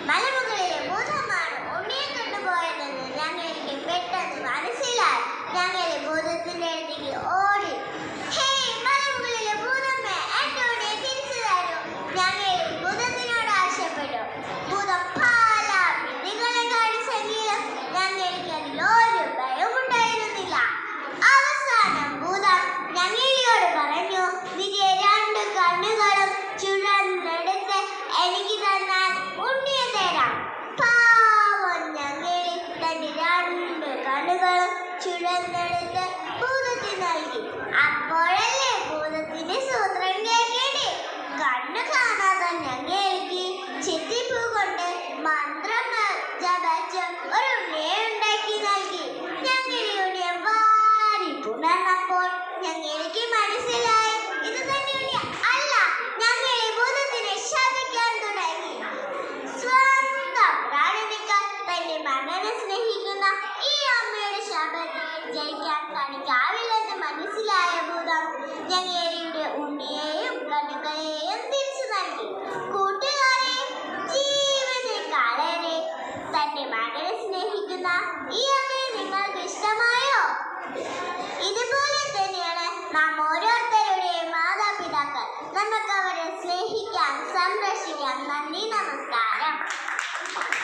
മലമുകളിലെ ഭൂതമാണ് ഉണ്ണിയെ കൊണ്ടുപോയതെന്ന് ഞങ്ങൾക്ക് പെട്ടെന്ന് മനസ്സിലായി. ഞങ്ങളെ ഭൂതത്തിന്റെ അടുത്തേക്ക് ഓടി. ഹേയ് മലമുകളിലെ ഭൂതമേ, എന്റെ ഉണ്ണിയെ തിരിച്ചു തരൂ, ഞങ്ങൾ ഭൂതത്തിനോട് ആവശ്യപ്പെട്ടു. ഭൂതം പല വിധികളെ കാണിച്ചെങ്കിലും ഞങ്ങൾക്ക് അതിലൊരു ഭയമുണ്ടായിരുന്നില്ല. അവസാനം ഭൂതം ഞങ്ങളോട് പറഞ്ഞു, നിന്റെ രണ്ട് കണ്ണുകളും ചുഴന്നെടുത്ത് എനിക്ക് തന്നാൽ ഉണ്ണിയെ തരാം. പാവം ഞങ്ങളെ തന്റെ രണ്ട് കണ്ണുകളും ചുഴന്നെടുത്ത് ഭൂതത്തിന് നൽകി. അപ്പോഴല്ലേ ഭൂതത്തിന്റെ സൂത്രം കേൾക്കേണ്ടേ? കണ്ണു കാണാതെ ഞങ്ങൾക്ക് ചെത്തിപ്പൂ കൊണ്ട് മന്ത്രങ്ങൾ ജപിച്ച് ഒരു ഉണ്ണിയെ ഉണ്ടാക്കി നൽകി. ഞങ്ങളുടെ ഉണ്ണിയെ വാരി പുണർന്നപ്പോൾ ഞങ്ങൾക്ക് മനസ്സിലായി